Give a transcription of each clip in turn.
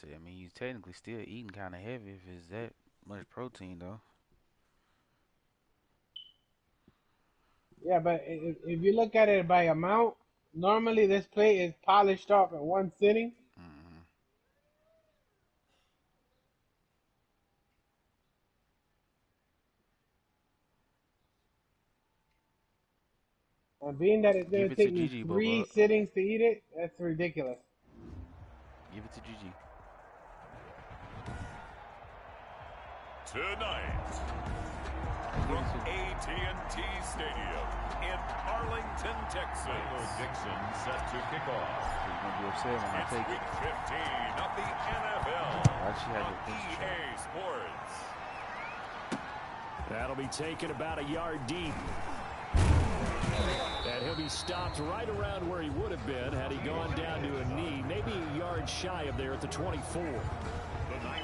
See, I mean, you technically still eating kind of heavy if it's that much protein, though. Yeah, but if you look at it by amount, normally this plate is polished off in one sitting. Mm-hmm. And being that it's Give gonna it to take me Gigi, three Bubba. sittings to eat it, that's ridiculous. Give it to Gigi. Tonight, from AT&T Stadium in Arlington, Texas. Michael Dixon set to kick off. You're gonna be upset when I It's take week it. 15 of the NFL Why'd she have on your picture? EA Sports. That'll be taken about a yard deep. And he'll be stopped right around where he would have been had he gone down to a knee, maybe a yard shy of there at the 24.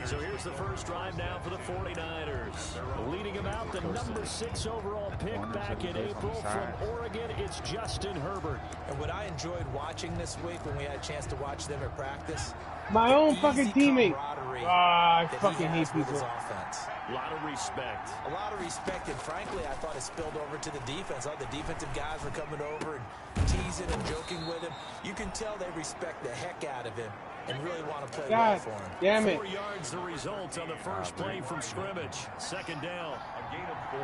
So here's the first drive now for the 49ers. Leading him out, the number 6 overall pick back in April from Oregon, it's Justin Herbert. And what I enjoyed watching this week when we had a chance to watch them at practice, My own fucking teammate. I that fucking he hate has with people. his offense. A lot of respect. A lot of respect, and frankly, I thought it spilled over to the defense. All the defensive guys were coming over and teasing and joking with him. You can tell they respect the heck out of him and really want to play well God for him. damn it. 4 yards the result on the first play from scrimmage. Second down. A gain of 4.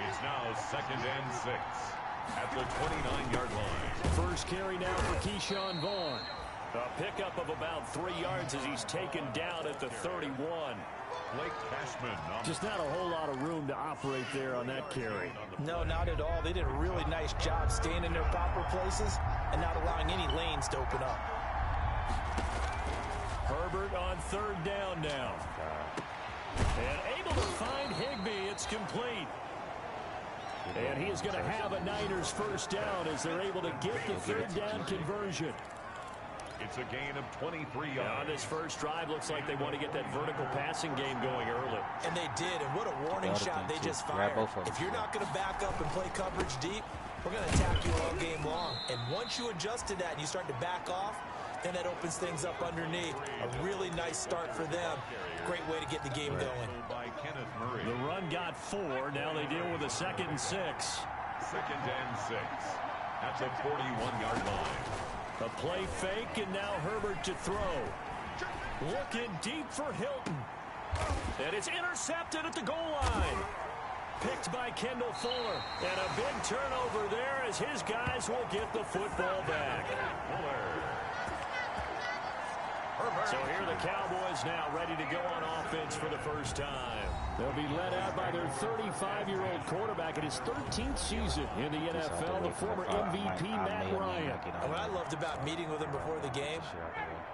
It's now 2nd and 6 at the 29-yard line. First carry now for Keyshawn Vaughn. A pickup of about 3 yards as he's taken down at the 31. Blake Cashman. Just not a whole lot of room to operate there on that carry. No, not at all. They did a really nice job staying in their proper places and not allowing any lanes to open up. Herbert on 3rd down now. And able to find Higbee. It's complete. And he is going to have a Niners first down as they're able to get the 3rd down conversion. It's a gain of 23 yards. On this first drive, looks like they want to get that vertical passing game going early. And they did, and what a warning shot they just fired. If you're not going to back up and play coverage deep, we're going to attack you all game long. And once you adjust to that and you start to back off, then that opens things up underneath. A really nice start for them. Great way to get the game going. The run got 4. Now they deal with a 2nd and 6. 2nd and 6 at the 41-yard line. A play fake, and now Herbert to throw. Looking deep for Hilton. And it's intercepted at the goal line. Picked by Kendall Fuller. And a big turnover there as his guys will get the football back. So here are the Cowboys now ready to go on offense for the first time. They'll be led out by their 35-year-old quarterback in his 13th season in the NFL, the former MVP, Matt Ryan. And what I loved about meeting with him before the game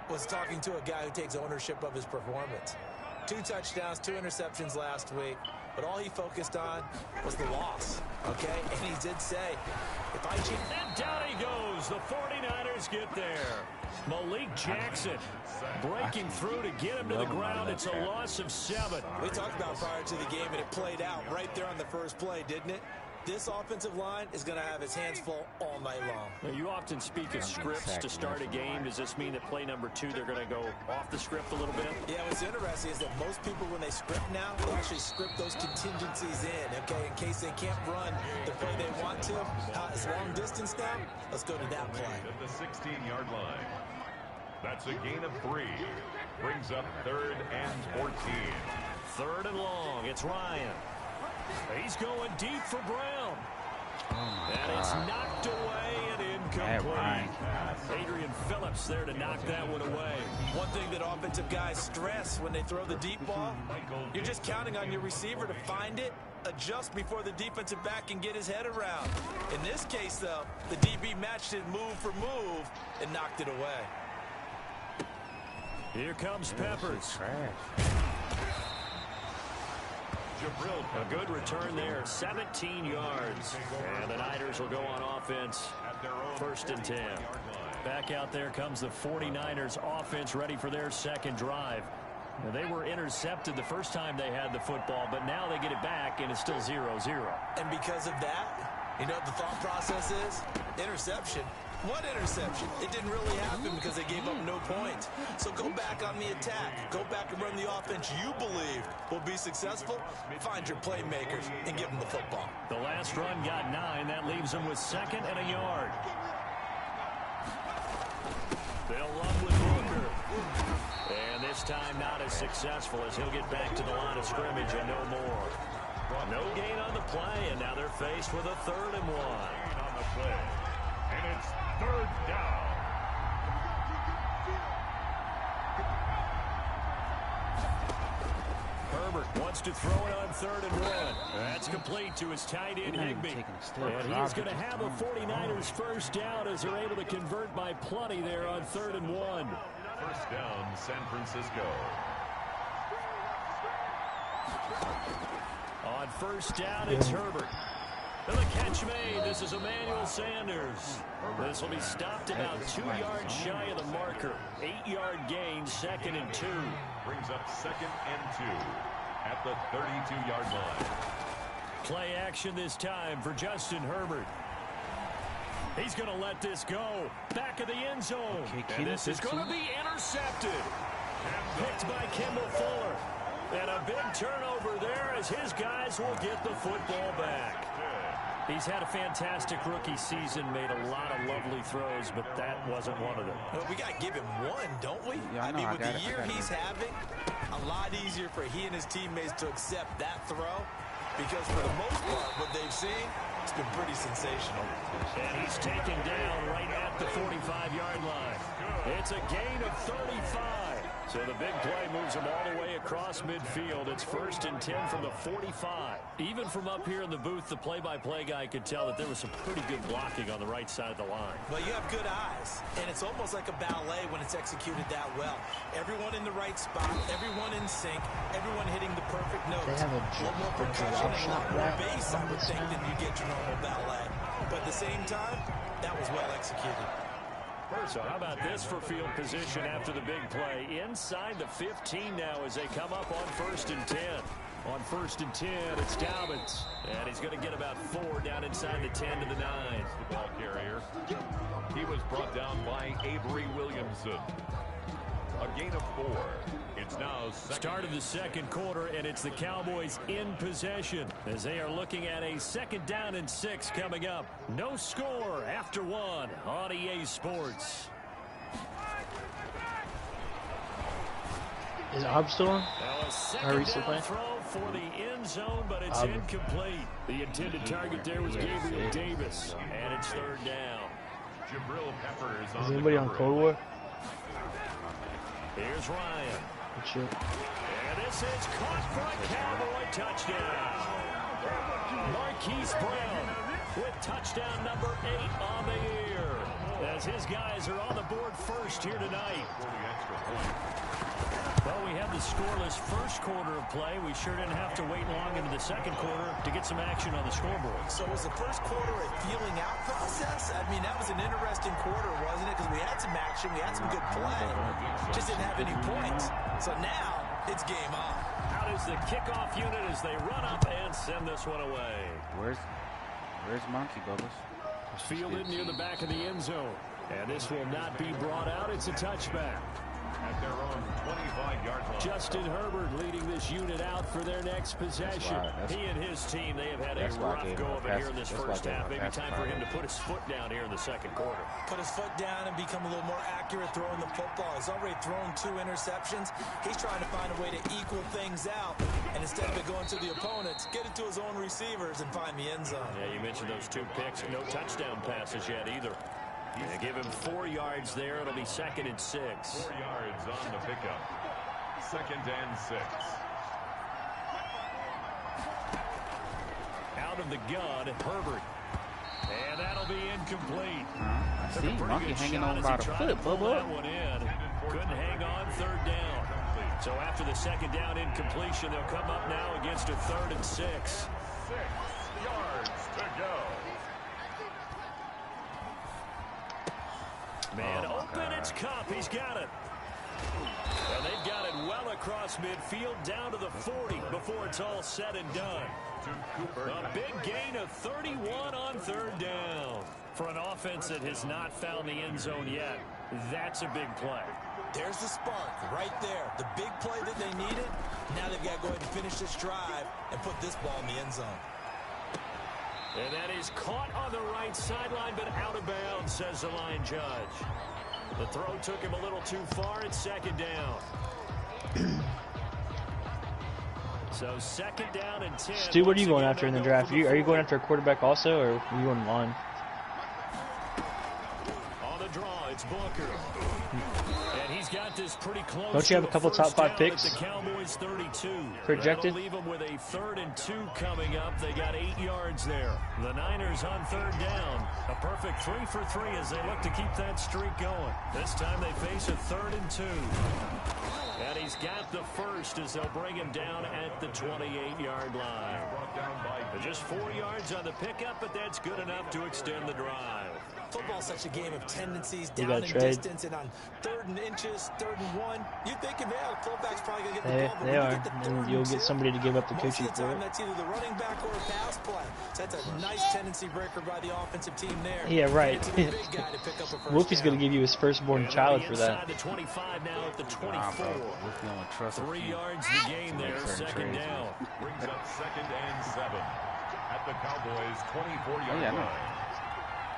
was talking to a guy who takes ownership of his performance. 2 touchdowns, 2 interceptions last week, but all he focused on was the loss, okay? And he did say, if I cheat... And down he goes. The 49ers get there. Malik Jackson breaking through to get him to the ground. It's a loss of 7. We talked about prior to the game, and it played out right there on the first play, didn't it? This offensive line is going to have its hands full all night long. Now, you often speak of scripts to start a game. Does this mean that play number 2, they're going to go off the script a little bit? Yeah, what's interesting is that most people, when they script now, they actually script those contingencies in, okay, in case they can't run the play they want to. It's long distance now. Let's go to that play. At the 16-yard line. That's a gain of 3. Brings up 3rd and 14. 3rd and long. It's Ryan. He's going deep for Brown. And it's knocked away and incomplete. Adrian Phillips there to knock that one away. One thing that offensive guys stress when they throw the deep ball, you're just counting on your receiver to find it, adjust before the defensive back can get his head around. In this case, though, the DB matched it move for move and knocked it away. Here comes Peppers. A good return there, 17 yards. And the Niners will go on offense, 1st and 10. Back out there comes the 49ers offense ready for their 2nd drive. Now, they were intercepted the first time they had the football, but now they get it back, and it's still 0-0. And because of that, you know what the thought process is? Interception. What interception? It didn't really happen because they gave up no points. So go back on the attack. Go back and run the offense you believe will be successful. Find your playmakers and give them the football. The last run got 9. That leaves them with 2nd and a yard. They'll run with Booker. And this time not as successful as he'll get back to the line of scrimmage and no more. No gain on the play, and now they're faced with a 3rd and 1. On the play. And it's 3rd down. Herbert wants to throw it on 3rd and 1. That's complete to his tight end, Higbee. And he's going to have a 49ers first down as they're able to convert by plenty there on 3rd and 1. First down, San Francisco. On first down, it's Herbert. And the catch made. This is Emmanuel Sanders. This will be stopped about 2 yards shy of the marker. 8-yard gain, 2nd and 2. Brings up 2nd and 2 at the 32-yard line. Play action this time for Justin Herbert. He's going to let this go. Back of the end zone. And this is going to be intercepted. Picked by Kendall Fuller. And a big turnover there as his guys will get the football back. He's had a fantastic rookie season, made a lot of lovely throws, but that wasn't one of them. Well, we got to give him one, don't we? Yeah, I mean, with the year he's having, a lot easier for he and his teammates to accept that throw because for the most part, what they've seen, it's been pretty sensational. And he's taken down right at the 45-yard line. It's a gain of 35. So the big play moves him all the way across midfield. It's 1st and 10 from the 45. Even from up here in the booth, the play-by-play guy could tell that there was some pretty good blocking on the right side of the line. Well, you have good eyes, and it's almost like a ballet when it's executed that well. Everyone in the right spot, everyone in sync, everyone hitting the perfect notes. They have a lot more percussion and a lot more bass, I would think, than you get your normal ballet. But at the same time, that was well executed. So how about this for field position after the big play? Inside the 15 now as they come up on 1st and 10. On 1st and 10, it's Dobbins. And he's going to get about 4 down inside the 10 to the 9. The ball carrier. He was brought down by Avery Williamson. A gain of 4. It's now start of the second quarter, and it's the Cowboys in possession as they are looking at a 2nd down and 6 coming up. No score after 1 on EA Sports. Is Hobb still on? Now a second down throw for the end zone, but it's incomplete. The intended target there was Gabriel Davis, and it's 3rd down. Jabril Peppers on Is anybody on Cold War? Here's Ryan. Shit. And this is caught for a Cowboy touchdown. Marquise Brown with touchdown number 8 on the year. As his guys are on the board first here tonight. Well, we had the scoreless first quarter of play. We sure didn't have to wait long into the second quarter to get some action on the scoreboard. So was the first quarter a feeling out process? I mean, that was an interesting quarter, wasn't it? Because we had some action, we had some good play. Just didn't have any points. So now it's game on. Out is the kickoff unit as they run up and send this one away. Where's Monkey, Bubbles? Fielded near the back of the end zone. And this will not be brought out. It's a touchback. At their own 25-yard line. Justin Herbert leading this unit out for their next possession. He and his team, they have had a rough go of it here in this first half. Maybe time for him to put his foot down here in the second quarter. Put his foot down and become a little more accurate throwing the football. He's already thrown 2 interceptions. He's trying to find a way to equal things out. And instead of it going to the opponents, get it to his own receivers and find the end zone. Yeah, you mentioned those 2 picks. No touchdown passes yet either. They give him 4 yards there. It'll be 2nd and 6. 4 yards on the pickup. 2nd and 6. Out of the gun, Herbert. And that'll be incomplete. I see Monkey hanging on by the foot, Bubba. That one in. Couldn't hang on 3rd down. So after the 2nd down incompletion, they'll come up now against a 3rd and 6. 6 yards to go. Man, open, it's Cup. He's got it. And they've got it well across midfield down to the 40 before it's all said and done. A big gain of 31 on 3rd down. For an offense that has not found the end zone yet, that's a big play. There's the spark right there. The big play that they needed. Now they've got to go ahead and finish this drive and put this ball in the end zone. And that is caught on the right sideline, but out of bounds, says the line judge. The throw took him a little too far. It's second down. So second down and 10. Stu, what are you going after in the draft? Are you going after a quarterback also, or are you going line? On the draw, it's Booker. And he's got this pretty close. Don't you have a couple top 5 picks? The Cowboys 32. Projected? That'll leave them with a 3rd and 2 coming up. They got 8 yards there. The Niners on 3rd down. A perfect 3 for 3 as they look to keep that streak going. This time they face a 3rd and 2. And he's got the first as they'll bring him down at the 28-yard line. Just 4 yards on the pickup, but that's good enough to extend the drive. Football's such a game of tendencies, down in distance, and on 3rd and inches, 3rd and 1, you're thinking, man, the fullback's probably going to get the ball. They are, and you'll get somebody to give up the Most cookie of the for time, it. that's either the running back or a pass play. So that's a nice tendency breaker by the offensive team there. Yeah, right. Wolfie's going to give you his firstborn child for that. The 25 now at the 24. Wolfie only trusts 3 yards the gain there, second down. Brings up 2nd and 7 at the Cowboys' 24-yard line.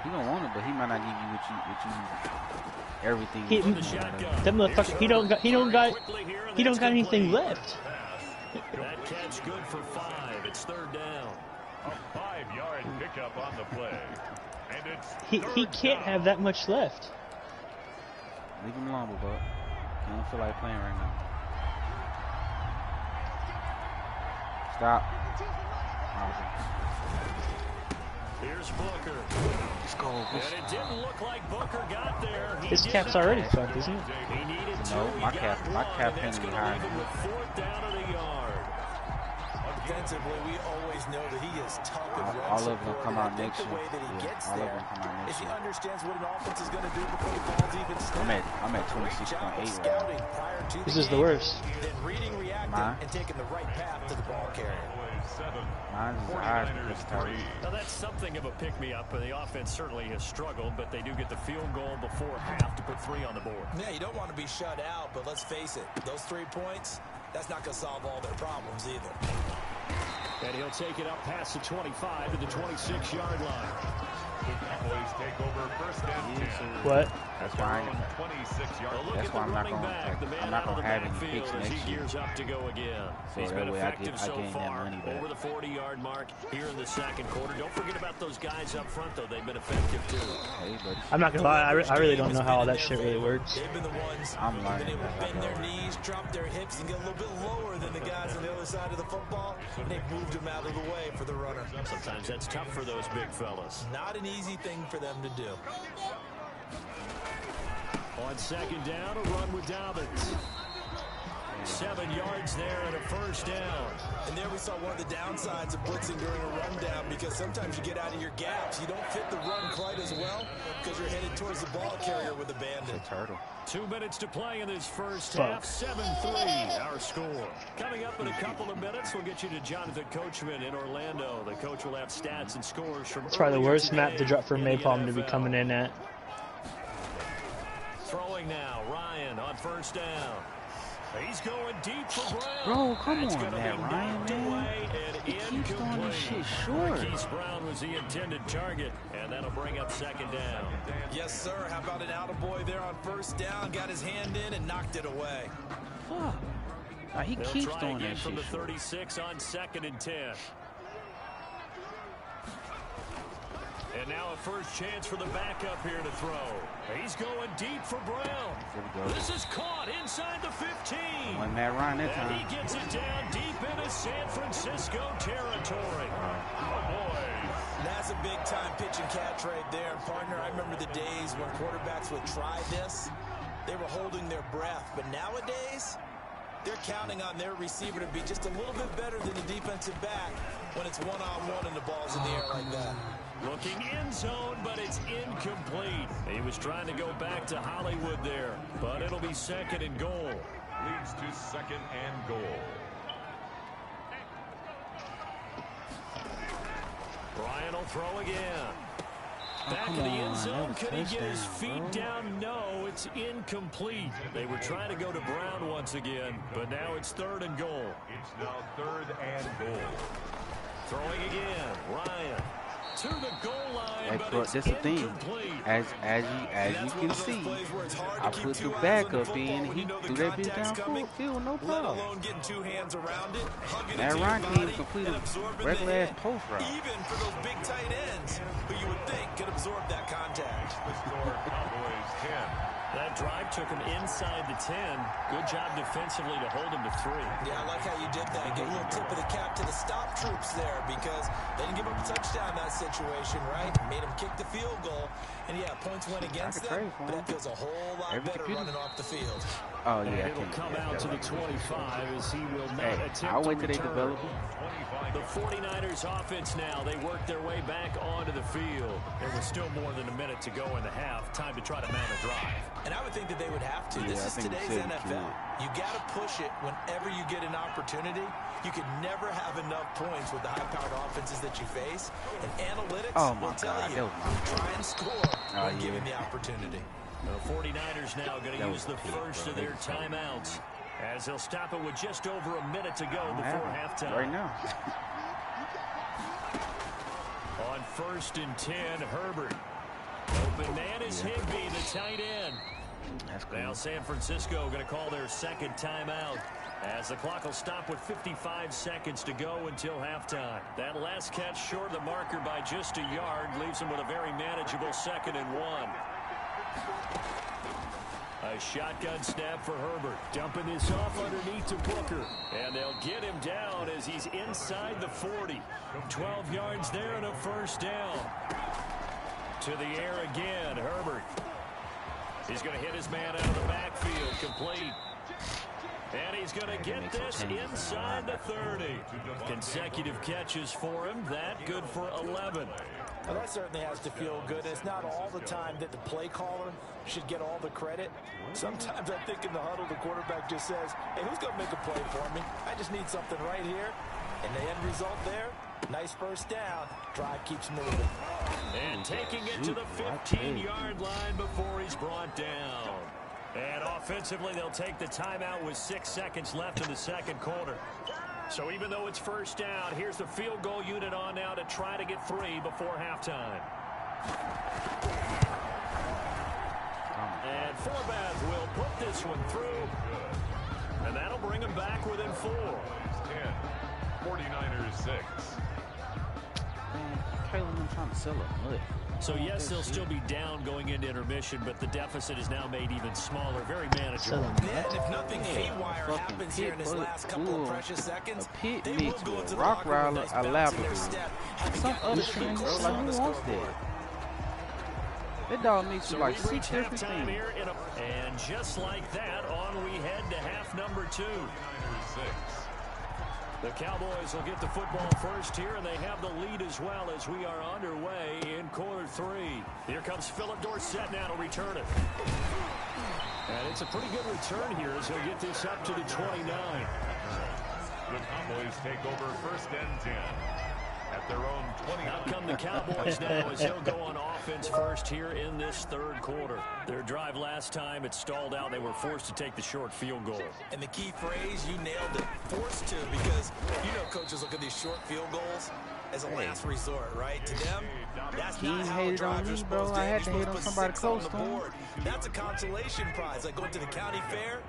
He don't want it, but he might not give you what you everything. That motherfucker, he don't got anything left. That catch good for 5. It's 3rd down. A 5-yard pickup on the play. And it's He can't have that much left. Leave him alone, but I don't feel like playing right now. Stop. Here's Booker. Let's go. And it didn't look like Booker got there. His cap's already fucked, isn't it? He needed to. No, my cap That's penalty going to high. leave him with 4th down of the yard. Defensively, we always know that he is tough and All of them come out next year. The way that he gets all of there them come out next is he year. understands what an offense is going to do before the ball's even snapped. I'm at 26.8 right now. This is the worst. Then reading, reacting, and taking the right path to the ball carrier. Mine is high because Tyree. Now that's something of a pick-me-up, and the offense certainly has struggled, but they do get the field goal before half to put 3 on the board. Yeah, you don't want to be shut out, but let's face it, those 3 points, that's not going to solve all their problems either. And he'll take it up past the 25 to the 26-yard line. The Cowboys take over 1st and 10. What? That's why I'm not gonna have any picks next year. Up to go again. So He's that been way I effective gain so that far money back. over the 40-yard mark here in the second quarter. Don't forget about those guys up front, though. They've been effective too. Hey, buddy. I'm not gonna lie, I really don't know how all that shit really works. They've been the ones I'm who've learning been able to that. bend their knees, drop their hips, and get a little bit lower than the guys on the other side of the football, and they've moved them out of the way for the runner. Sometimes that's tough for those big fellas. Not an easy thing for them to do. On second down, a run with Dobbins. 7 yards there and a 1st down. And there we saw one of the downsides of blitzing during a rundown, because sometimes you get out of your gaps. You don't fit the run quite as well because you're headed towards the ball carrier with a bandit. Turtle. 2 minutes to play in this first half. 7-3 our score. Coming up in a couple of minutes, we'll get you to Jonathan Coachman in Orlando. The coach will have stats and scores from It's probably the earlier worst map to drop for today in the Maypalm to be NFL. coming in at. Throwing now, Ryan on 1st down. He's going deep for Brown. Bro, come That's on, gonna man, be Ryan, knocked man. away and He keeps throwing this shit short. Marquise Brown was the intended target, and that'll bring up second down. Yes, sir. How about an attaboy there on 1st down? Got his hand in and knocked it away. Fuck. Nah, he They'll keeps try throwing again that from shit the short. 36 on 2nd and 10. And now a first chance for the backup here to throw. He's going deep for Brown. This is caught inside the 15. Wasn't that Ryan that And time? he gets it down deep into San Francisco territory. That's a big-time pitch and catch right there. And, partner, I remember the days when quarterbacks would try this. They were holding their breath. But nowadays, they're counting on their receiver to be just a little bit better than the defensive back when it's one-on-one and the ball's in the air like that. Looking in zone, but it's incomplete. He was trying to go back to Hollywood there, but it'll be 2nd and goal. Leads to 2nd and goal. Ryan will throw again. Back in the end zone, could he get his feet down? No, it's incomplete. They were trying to go to Brown once again, but now it's 3rd and goal. It's now 3rd and goal. Throwing again, Ryan to the goal line, Hey, but but it's that's the thing. incomplete. As you can see, I put the backup in, and he threw that bitch down field, no problem. Let alone getting 2 hands around it, hugging it That to your Ryan can't even body, complete and a absorbing regular the ass hit. post route. Even for those big tight ends, who you would think could absorb that contact. The score, Cowboys 10. That drive took him inside the 10. Good job defensively to hold him to 3. Yeah, I like how you did that. Get a little tip of the cap to the stop troops there because they didn't give up a touchdown in that situation, right? Made them kick the field goal. And, yeah, points went against them, but that feels a whole lot better running off the field. Oh, yeah. It'll come out to the 25 as he will not attempt I'll wait to till they return. develop it. The 49ers offense now, they work their way back onto the field. There was still more than a minute to go in the half. Time to try to mount a drive. And I would think that they would have to. Yeah, This I is think today's you said it, NFL. You got to push it whenever you get an opportunity. You can never have enough points with the high-powered offenses that you face. And analytics will tell you, try and score when given the opportunity. The 49ers now going to use the first of their timeouts as they'll stop it with just over a minute to go before halftime. Right now. On 1st and 10, Herbert. Open man is Higbee, the tight end. That's cool. Now San Francisco going to call their second timeout as the clock will stop with 55 seconds to go until halftime. That last catch short of the marker by just a yard leaves them with a very manageable 2nd and 1. A shotgun snap for Herbert. Dumping this off underneath to Booker. And they'll get him down as he's inside the 40. 12 yards there and a first down. To the air again, Herbert. He's going to hit his man out of the backfield, complete. And he's going to get this inside the 30. Consecutive catches for him. That good for 11. Well, that certainly has to feel good. It's not all the time that the play caller should get all the credit. Sometimes I think in the huddle, the quarterback just says, hey, who's going to make a play for me? I just need something right here. And the end result there, nice first down. Drive keeps moving. And taking it to the 15-yard line before he's brought down. And offensively, they'll take the timeout with 6 seconds left in the second quarter. So even though it's first down, here's the field goal unit on now to try to get 3 before halftime. And Forbath will put this one through. And that'll bring him back within 4. 10, 49ers 6. Caleb trying to sell a nut. So, yes, they'll still be down going into intermission, but the deficit is now made even smaller, very manageable. Yeah, and if nothing haywire happens here in this last couple of precious seconds, pit they will mix go with into a the rock locker room rider, nice a bounce in their Labrador. step, having Some got other a shit little ain't bit go closer like on who the wants scoreboard. that? That dog mixed with like 6 different things. Here and just like that, on we head to half number 2. 49ers 6. The Cowboys will get the football first here, and they have the lead as well as we are underway in quarter 3. Here comes Philip Dorsett now to return it. And it's a pretty good return here as he'll get this up to the 29. The Cowboys take over 1st and 10 at their own 20. Out come the Cowboys now as they'll go on offense first here in this third quarter. Their drive last time, it stalled out. They were forced to take the short field goal. And the key phrase, you nailed it, forced to, because you know coaches look at these short field goals as a last resort, right? To them, that's not how hated on drives are me, supposed bro. to I end. had to You're hate on supposed to put somebody 6 on close the to him. board. That's a consolation prize, like going to the county fair.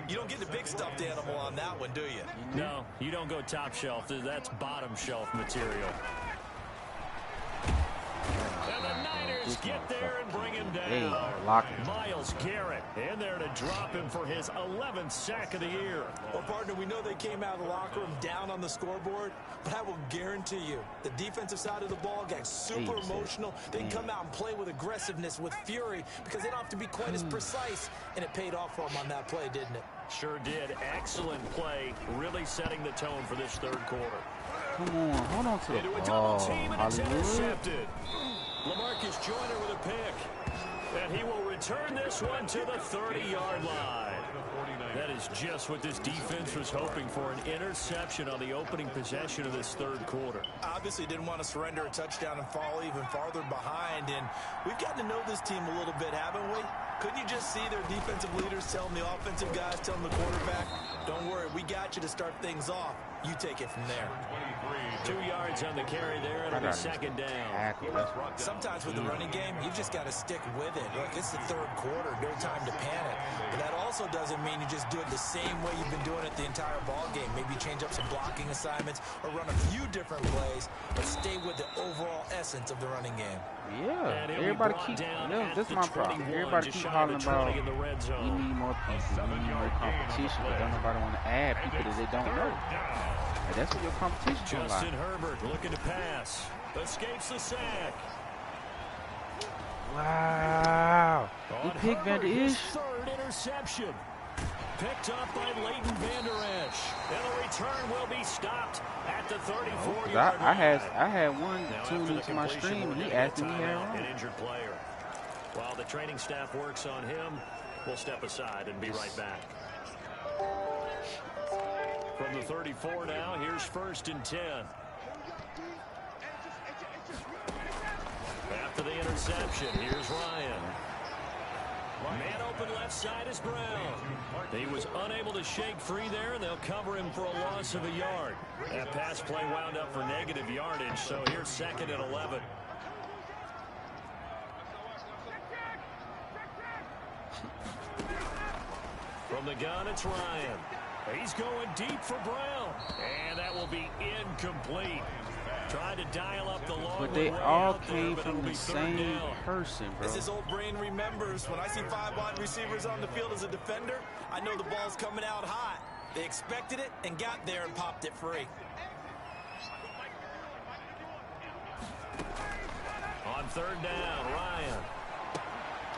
You don't get the big stuffed animal on that one, do you? No, you don't go top shelf. That's bottom shelf material. And the Niners get there and bring him down. Myles Garrett in there to drop him for his 11th sack of the year. Well, partner, we know they came out of the locker room down on the scoreboard, but I will guarantee you the defensive side of the ball got super emotional. They can come out and play with aggressiveness, with fury, because they don't have to be quite as precise, and it paid off for them on that play, didn't it? Sure did. Excellent play, really setting the tone for this third quarter. Come on, hold on to the Into a ball, double team, and it's Hollywood. intercepted. LaMarcus Joyner with a pick. And he will return this one to the 30-yard line. That is just what this defense was hoping for, an interception on the opening possession of this third quarter. Obviously didn't want to surrender a touchdown and fall even farther behind, and we've gotten to know this team a little bit, haven't we? Couldn't you just see their defensive leaders telling the offensive guys, telling the quarterback, don't worry, we got you to start things off. You take it from there. 2 yards on the carry there. It'll be second down. Sometimes with the running game, you've just got to stick with it. Look, it's the third quarter. No time to panic. But that also doesn't mean you just do it the same way you've been doing it the entire ball game. Maybe change up some blocking assignments or run a few different plays, but stay with the overall essence of the running game. Yeah, everybody keep, this is my problem. Everybody keep calling about, we need more people, we need more competition, but don't nobody want to add people that they don't know. And that's what your competition is like. Justin Herbert looking to pass. Escapes the sack. Wow. He picked Van Der Esch. Third interception. Picked up by Leighton Van Der Esch. And the return will be stopped at the 34-yard line. I had one tuned into my stream, and he asked me an injured player. While the training staff works on him, we'll step aside and be right back. From the 34 now, here's 1st and 10. After the interception, here's Ryan. Man open left side is Brown. He was unable to shake free there, and they'll cover him for a loss of a yard. That pass play wound up for negative yardage, so here's 2nd and 11. From the gun, it's Ryan. He's going deep for Brown, and that will be incomplete. Trying to dial up the long but they all came from the same person, bro. As his old brain remembers, when I see 5 wide receivers on the field as a defender, I know the ball's coming out hot. They expected it and got there and popped it free. On 3rd down, Ryan.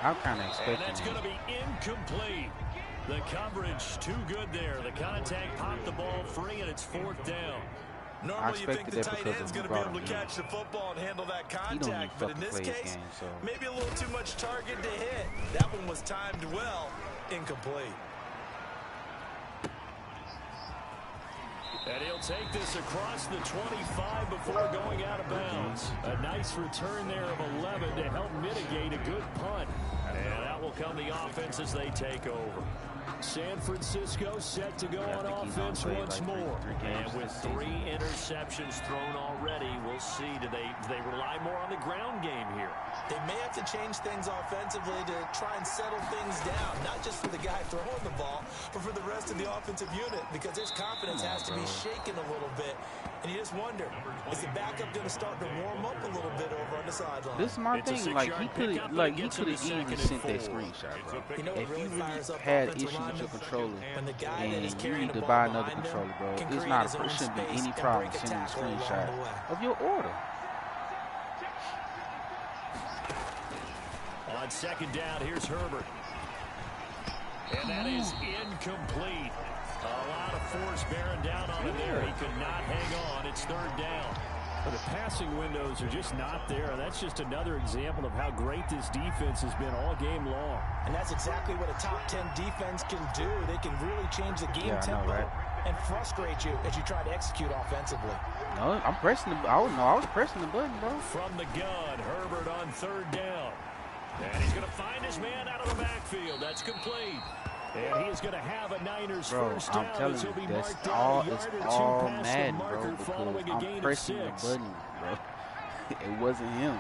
I'm kind of expecting and that's going to be incomplete. The coverage too good there. The contact popped the ball free, and it's 4th down. Normally you think the tight end's going to be able to catch the football and handle that contact, but in this case, maybe a little too much target to hit. That one was timed well, incomplete. And he'll take this across the 25 before going out of bounds. A nice return there of 11 to help mitigate a good punt. And that will come the offense as they take over. San Francisco set to go on offense once more. And with 3 interceptions thrown already, we'll see, do they rely more on the ground game here? They may have to change things offensively to try and settle things down, not just for the guy throwing the ball, but for the rest of the offensive unit, because his confidence has to be shaken a little bit. And you just wonder, is the backup going to start to warm up a little bit over on the sideline? This is my thing. Like he could have easily sent that screenshot, bro. You know, if really you really had issues with your controller and you need to buy another controller, bro, it's not. It shouldn't be any problem sending a screenshot of your order. On 2nd down, here's Herbert. And that is incomplete. A lot of force bearing down on him there. He could not hang on. It's 3rd down. But the passing windows are just not there. And that's just another example of how great this defense has been all game long. And that's exactly what a top 10 defense can do. They can really change the game tempo and frustrate you as you try to execute offensively. No, I'm pressing the. I was pressing the button, bro. From the gun, Herbert on 3rd down. And he's going to find his man out of the backfield. That's complete. And he is going to have a Niners first down. I'm telling you, it's all Madden, bro, because I'm pressing the button, bro. It wasn't him.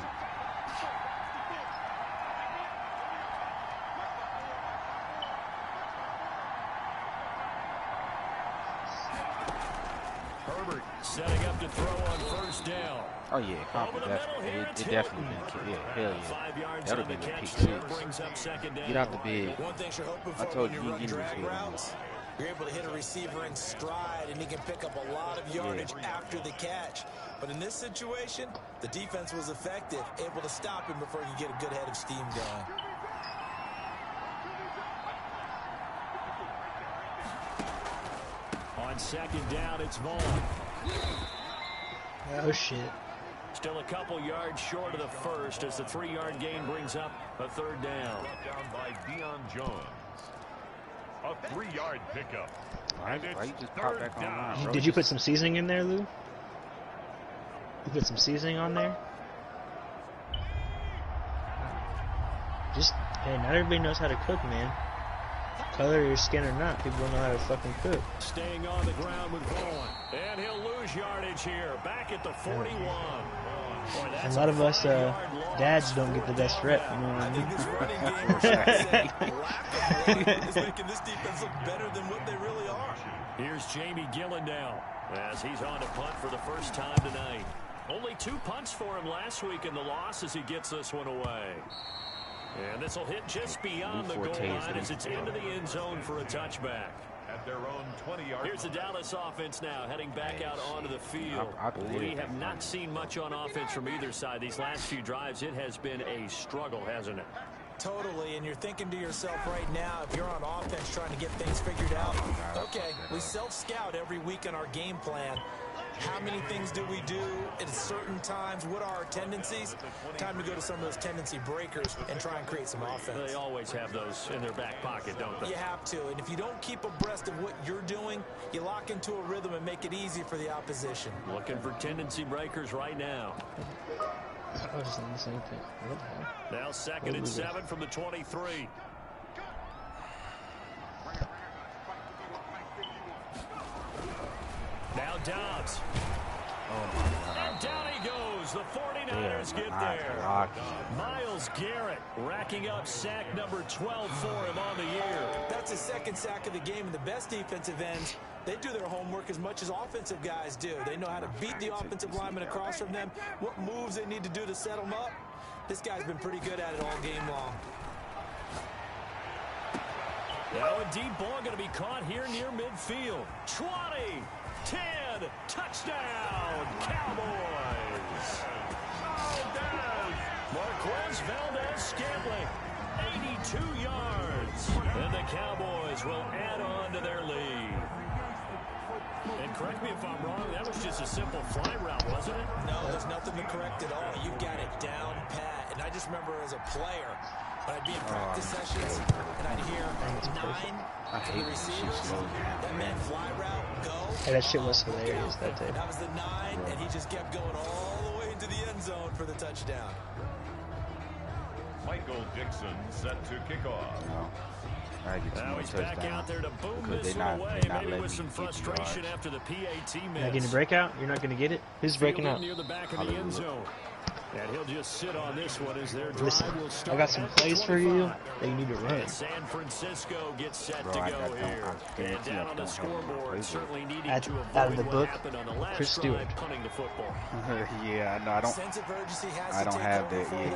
Herbert setting up to throw on 1st down. Oh yeah, it definitely been a kick. Yeah, hell yeah. That would have been a kick 6. Get out the bed. One thing you're hoping for I told when you, you run drag routes, you're able to hit a receiver in stride, and he can pick up a lot of yardage after the catch. But in this situation, the defense was effective, able to stop him before he could get a good head of steam going. On 2nd down, it's Vaughn. Oh, shit. Still a couple yards short of the first as the 3-yard gain brings up a 3rd down. Down by Deion Jones. A 3-yard pickup. Why you just pop back online, bro? Did you put some seasoning in there, Lou? You put some seasoning on there? Just, hey, not everybody knows how to cook, man. Color your skin or not, people don't know how to fucking cook. Staying on the ground with Vaughn. And he'll lose yardage here. Back at the 41. Boy, a lot of us dads don't get the best rep, you know what I mean? I think this running game is making this defense look better than what they really are. Here's Jamie Gillen now as he's on to punt for the first time tonight. Only 2 punts for him last week in the loss as he gets this one away. And this will hit just beyond the goal line as it's into the end zone for a touchback. At their own 20-yard. Here's the Dallas offense now heading back out onto the field. We have not seen much on offense from either side. These last few drives, it has been a struggle, hasn't it? Totally, and you're thinking to yourself right now, if you're on offense trying to get things figured out, okay, we self-scout every week in our game plan. How many things do we do at certain times? What are our tendencies? Time to go to some of those tendency breakers and try and create some offense. They always have those in their back pocket, don't they? You have to, and if you don't keep abreast of what you're doing, you lock into a rhythm and make it easy for the opposition. Looking for tendency breakers right now. I was saying the same thing. Now 2nd and 7 from the 23. Now Dobbs. Oh, my God. And down he goes. The 49ers get there. Myles Garrett racking up sack number 12 for him on the year. That's his 2nd sack of the game, and the best defensive ends, they do their homework as much as offensive guys do. They know how to beat the offensive lineman across from them, what moves they need to do to set them up. This guy's been pretty good at it all game long. Now a deep ball going to be caught here near midfield. 20, 10, touchdown, Cowboys. Marquez Valdez-Scantling, 82 yards. And the Cowboys will add on to their lead. And correct me if I'm wrong, that was just a simple fly route, wasn't it? No, there's nothing to correct at all. You got it down pat. And I just remember as a player, when I'd be in practice sessions and I'd hear 9 from the receivers, that meant fly route, go. Hey, that shit was hilarious that day. That was the 9, and he just kept going all the way into the end zone for the touchdown. Michael Dixon set to kick off. Now he's back out there to boom this one away, maybe with some frustration after the PAT miss. Not getting a breakout? You're not going to get it? Who's breaking out? Near the back of the end zone. And he'll just sit on this one as their drive will start. I got some plays for you that you need to run. San Francisco gets set to go here. And down on the scoreboard, certainly needing to avoid what happened on the last drive, punting the football. Yeah, no, I don't. Sense of urgency has I don't to take have over that. for Yeah,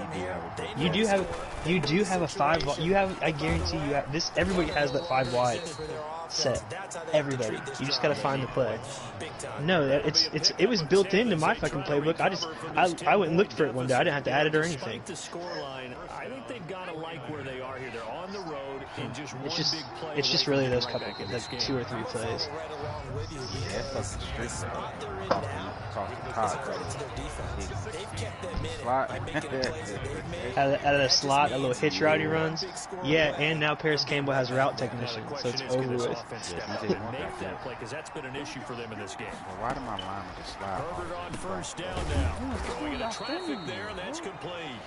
them here. You do have a 5. You have. I guarantee you have this. Everybody has that 5 wide set. Everybody. You just gotta find the play. No, it was built into my fucking playbook. I went and looked for it one day. I didn't have to add it or anything. The scoreline, I think they've got to like where they are here. They're on the road in just one big play. It's just really those couple, like 2 or 3 plays. Yeah, that's fucking strict. Out of the slot, a little hitch route he runs. Yeah, and now Paris Campbell has route technician, so it's over with. Make that play because that's been an issue for them in this game. Well, why did my lineman just slide? Herbert on first down now. Throwing into traffic there, and that's complete.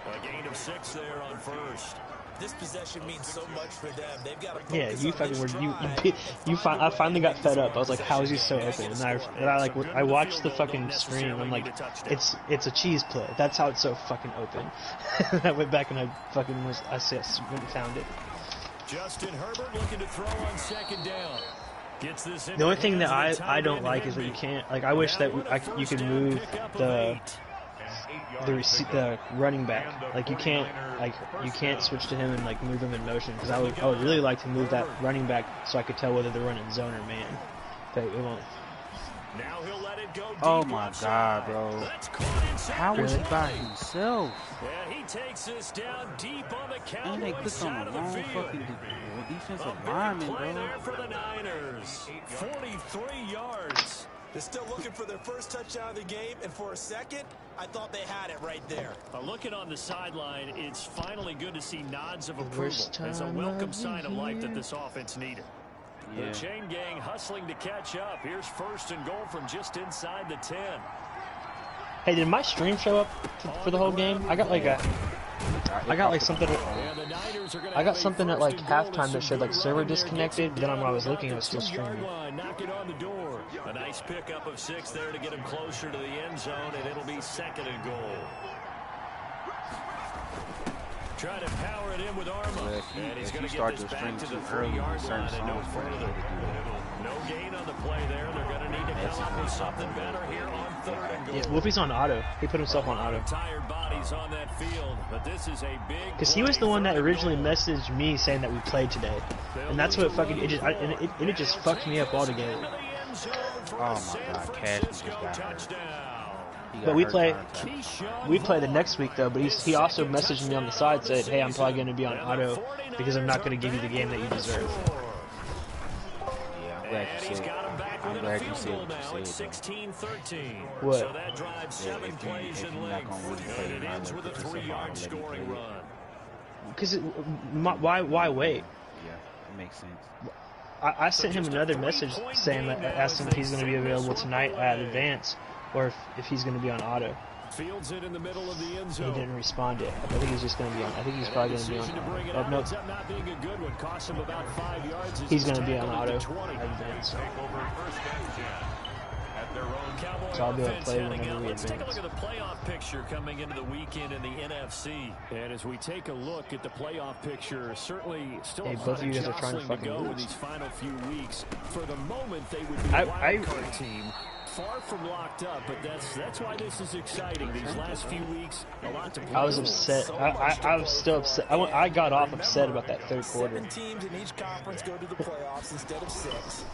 A gain of 6 there on first. This possession means so much for them. They've got to yeah, you fucking were I finally got fed up. I was like, how is he so open? And I watched the fucking screen. I'm like, it's a cheese play. That's how it's so fucking open. And I went back and I went and found it. Justin Herbert looking to throw on second down. Gets this in the only thing that I don't like is that you can't, like, I wish that you could move the running back. Like, you can't switch to him and like move him in motion, because I would really like to move that running back so I could tell whether they're running zone or man. But it won't. Now he'll let it go deep. Oh my God, bro! How is he by himself? Yeah, he takes this down deep on the Cowboys side of the field. Defensive lineman, bro. There for the Niners. 43 yards. They're still looking for their first touchdown of the game, and for a second, I thought they had it right there. Looking on the sideline, it's finally good to see nods of approval. It's a welcome sign of life that this offense needed. Yeah. The chain gang hustling to catch up. Here's 1st and goal from just inside the 10. Hey, did my stream show up for the whole game? I got like something. I got something at like halftime that said like server disconnected. Then when I was looking, I was still streaming. Knock it on the door. A nice pickup of 6 there to get him closer to the end zone, and it'll be 2nd and goal. Try to power it in with Arma. And he's going to get this back to the 3-yard line and no further. No gain on the play there. They're going to need to come up with something better here on 3rd and goal. Yeah, Wolfie's on auto. He put himself on auto. Tired bodies on that field, but this is a big. Because he was the one that originally messaged me saying that we played today, and that's what fucking it just fucked me up altogether. Oh my God, Cash just got hurt. But we play the next week though. But he also messaged me on the side, said, "Hey, I'm probably going to be on auto because I'm not going to give you the game that you deserve." I'm glad you said what you said. 16-13. What? So that drives 7 plays in length, and it ends with a 3-yard scoring run. Because why wait? Yeah, it makes sense. I sent him another message saying that asked him if he's going to be available tonight at advance or if he's going to be on auto. Fields it in the middle of the end zone. He didn't respond yet. I think he's just going to be on. I think he's probably going to be on auto. Oh, no. He's going to be on auto. So I'll be able to play whenever we Let's take a advance. look at the playoff picture coming into the weekend in the NFC. And as we take a look at the playoff picture, certainly still a both of you guys are trying to jostling fucking go in lose. these final few weeks. For the moment, they would be a wild card team. Far from locked up, but that's why this is exciting. These last few weeks, a lot to play. I was upset. I was still upset. I got off upset about that third quarter. 7 teams in each conference go to the playoffs instead of 6.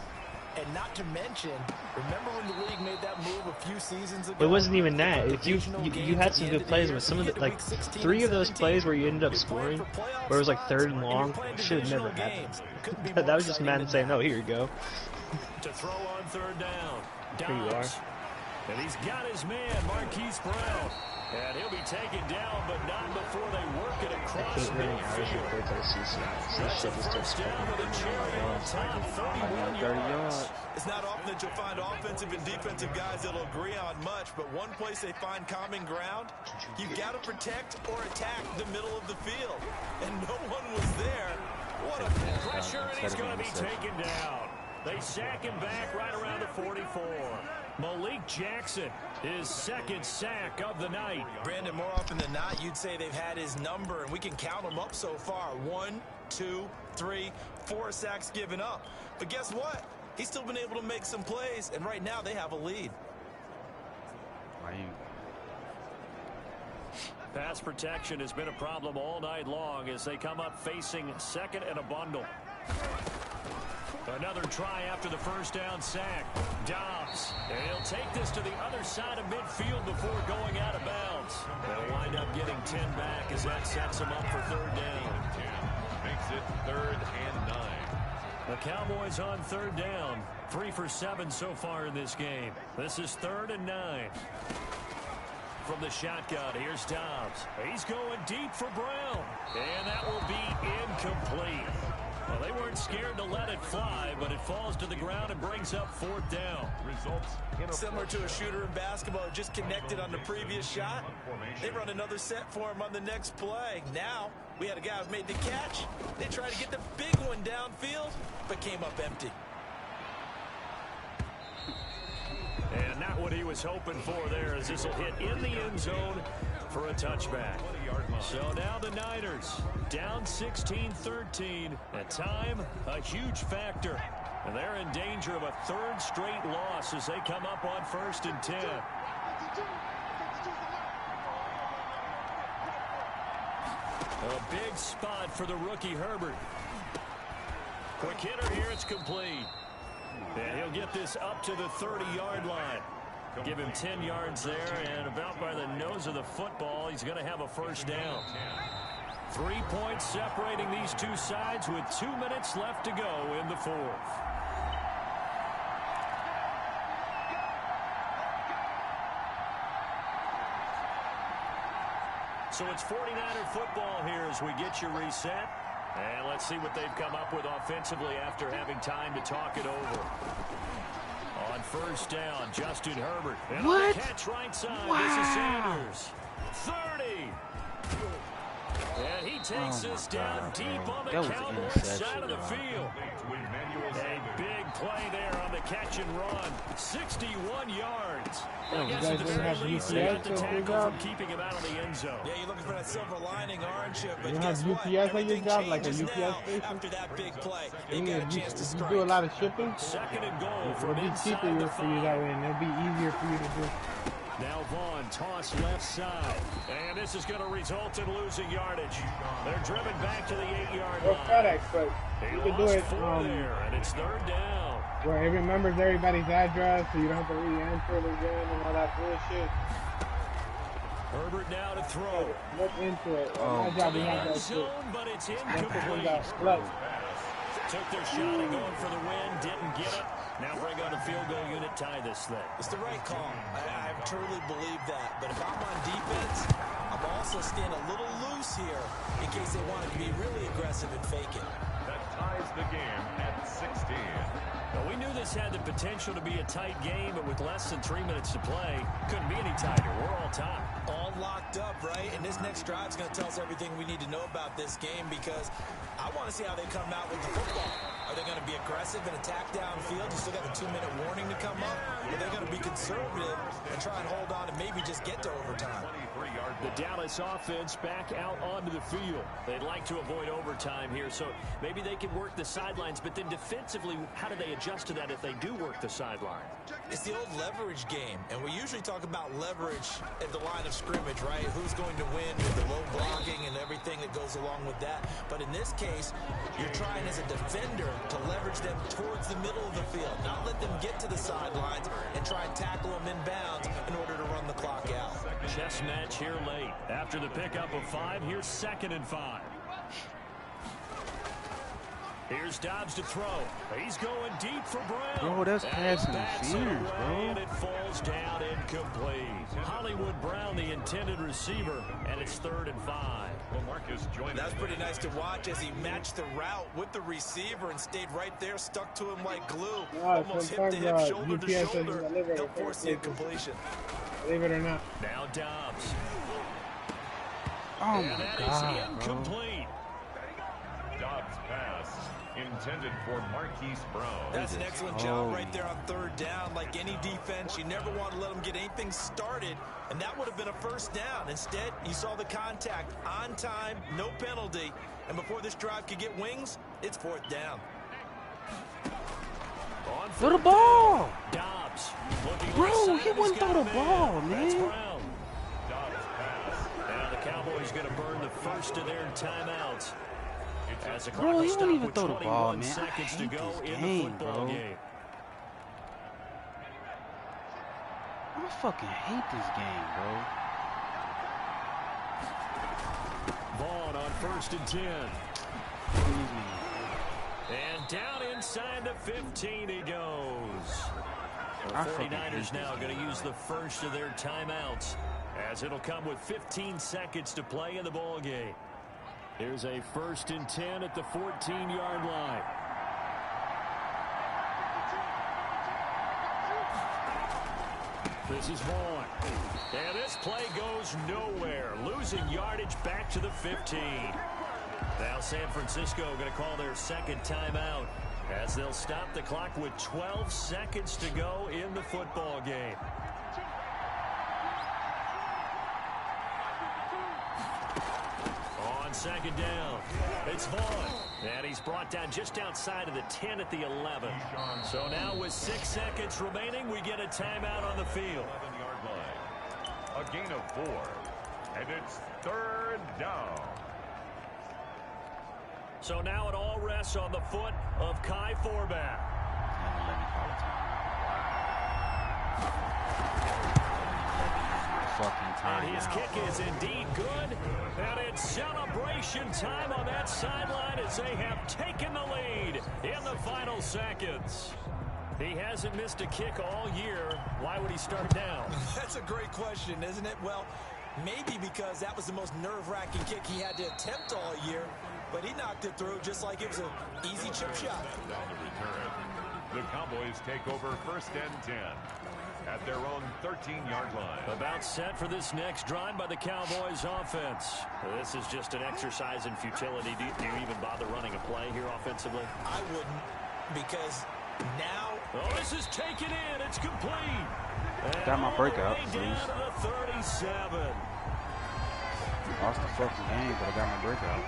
And not to mention, remember when the league made that move a few seasons ago? It wasn't even that. If you had some good plays, but some of the 3 of those plays where you ended up scoring, where it was like 3rd and long, should have never happened. That was just Madden saying, "Oh, here you go." To throw on 3rd down. Here you are. And he's got his man, Marquise Brown. And he'll be taken down, but not before they work it across midfield. First down with a cherry on top, 31 yards. It's not often that you'll find offensive and defensive guys that'll agree on much, but one place they find common ground, you've got to protect or attack the middle of the field. And no one was there. What a pressure, and he's going to be taken down. They sack him back right around the 44. Malik Jackson, his 2nd sack of the night. Brandon, more often than not, you'd say they've had his number, and we can count them up so far. 1, 2, 3, 4 sacks given up. But guess what? He's still been able to make some plays, and right now they have a lead. Pass protection has been a problem all night long as they come up facing 2nd and a bundle. Another try after the first down sack. Dobbs. And he'll take this to the other side of midfield before going out of bounds. They'll wind up getting 10 back as that sets them up for 3rd down. Makes it 3rd and 9. The Cowboys on 3rd down. 3 for 7 so far in this game. This is 3rd and 9. From the shotgun, here's Dobbs. He's going deep for Brown. And that will be incomplete. Well, they weren't scared to let it fly, but it falls to the ground and brings up 4th down. Results similar to a shooter in basketball who just connected on the previous shot. They run another set for him on the next play. Now, we had a guy who made the catch. They tried to get the big one downfield, but came up empty. And not what he was hoping for there, as this will hit in the end zone for a touchback. So now the Niners down 16-13. At time, a huge factor. And they're in danger of a 3rd straight loss as they come up on 1st and 10. A big spot for the rookie Herbert. Quick hitter here, it's complete. And he'll get this up to the 30-yard line. Give him 10 yards there, and about by the nose of the football, he's going to have a 1st down. 3 points separating these two sides with 2 minutes left to go in the 4th. So it's 49er football here as we get you reset. And let's see what they've come up with offensively after having time to talk it over. On first down, Justin Herbert. And what? On the catch right side, This is Sanders. 30. And he takes us down deep on the Cowboys side of the field. A big play there on the catch and run. 61 yards. You guys didn't have UPS on your job? Keeping him out of the end zone. Yeah, you're looking for that silver lining, aren't you? But you don't have UPS on your job, like a UPS station? After that big play, you do a lot of shipping? Second and goal it'll be cheaper for you that way, and it'll be easier for you to do. Now Vaughn, toss left side. And this is going to result in losing yardage. They're driven back to the 8-yard line. Or FedEx, but you can do it there, and it's third down. Where it remembers everybody's address, so you don't have to re-enter it again and all that bullshit. Herbert now to throw. Look into it. My job is not that zone, but it's incomplete. Took their shot and going for the win, didn't get it. Now bring on the field goal unit, tie this thing. It's the right call. I truly believe that. But if I'm on defense, I'm also staying a little loose here in case they want to be really aggressive and fake it. That ties the game at 16. Well, we knew this had the potential to be a tight game, but with less than 3 minutes to play, couldn't be any tighter. We're all tied. All locked up, right? And this next drive is going to tell us everything we need to know about this game because I want to see how they come out with the football. Are they going to be aggressive and attack downfield? You still got the 2-minute warning to come up? Or are they going to be conservative and try and hold on and maybe just get to overtime? The Dallas offense back out onto the field. They'd like to avoid overtime here, so maybe they can work the sidelines, but then defensively, how do they adjust to that if they do work the sideline? It's the old leverage game, and we usually talk about leverage at the line of scrimmage, right? Who's going to win with the low blocking and everything that goes along with that. But in this case, you're trying as a defender to leverage them towards the middle of the field, not let them get to the sidelines and try and tackle them inbounds in order to run the clock out. Chess match here late. After the pickup of 5, here's 2nd and 5. Here's Dobbs to throw. He's going deep for Brown. Bro, that's passing interference, bro. And it falls down incomplete. Hollywood Brown, the intended receiver, and it's 3rd and 5. Well, Marcus joined. That's pretty nice to watch as he matched the route with the receiver and stayed right there, stuck to him like glue. Almost hip to hip, shoulder to shoulder. Don't force the incompletion. Believe it or not. Now Dobbs. Oh my God, incomplete. Dobbs pass intended for Marquise Brown. That's an excellent job right there on 3rd down. Like any defense, you never want to let them get anything started, and that would have been a 1st down. Instead, you saw the contact on time, no penalty, and before this drive could get wings, it's 4th down. Throw the ball! Dobbs. Bro, he wouldn't throw the ball, man. Dobbs pass. Now the Cowboys going to burn the first of their timeouts. As the Bro, he won't even with throw the ball, 21 man. I seconds to hate go this in game, the football bro. game. I fucking hate this game, bro. Vaughn on 1st and 10. And down inside the 15 he goes. The 49ers now going to use the first of their timeouts as it'll come with 15 seconds to play in the ball game. Here's a 1st and 10 at the 14-yard line. This is Vaughn. And this play goes nowhere. Losing yardage back to the 15. Now San Francisco going to call their 2nd timeout as they'll stop the clock with 12 seconds to go in the football game. On 2nd down, it's Vaughn. And he's brought down just outside of the 10 at the 11. So now with 6 seconds remaining, we get a timeout on the field. 11-yard line. A gain of 4. And it's 3rd down. So now it all rests on the foot of Kai Forbath. And his kick is indeed good. And it's celebration time on that sideline as they have taken the lead in the final seconds. He hasn't missed a kick all year. Why would he start now? That's a great question, isn't it? Well, Maybe because that was the most nerve-wracking kick he had to attempt all year, but he knocked it through just like it was an easy chip shot. The Cowboys take over 1st and 10 at their own 13-yard line. About set for this next drive by the Cowboys offense. This is just an exercise in futility. Do you even bother running a play here offensively? I wouldn't, because now... Oh, this is taken in. It's complete. Got my breakout, please. Down to the 37. Lost the fucking game, but I got my breakout.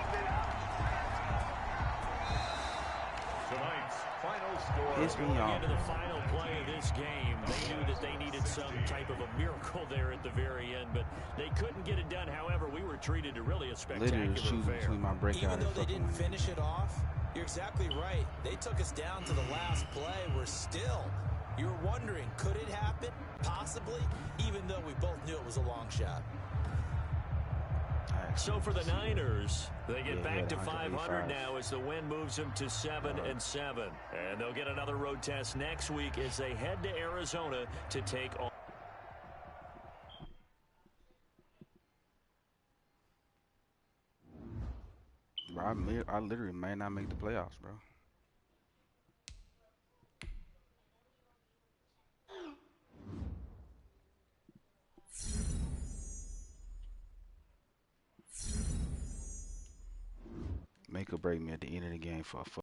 Tonight's final score. Piss me off. Into the final play of this game, they knew that they needed some type of a miracle there at the very end, but they couldn't get it done. However, we were treated to really a spectacular Literally shooting affair. between my breakout Even though and they fucking didn't finish it off, you're exactly right. They took us down to the last play. We're still... You're wondering, could it happen? Possibly, even though we both knew it was a long shot. So for the Niners, they get back to 500 now as the win moves them to 7-7. And they'll get another road test next week as they head to Arizona to take on. Bro, I literally may not make the playoffs, bro. Make or break me at the end of the game for a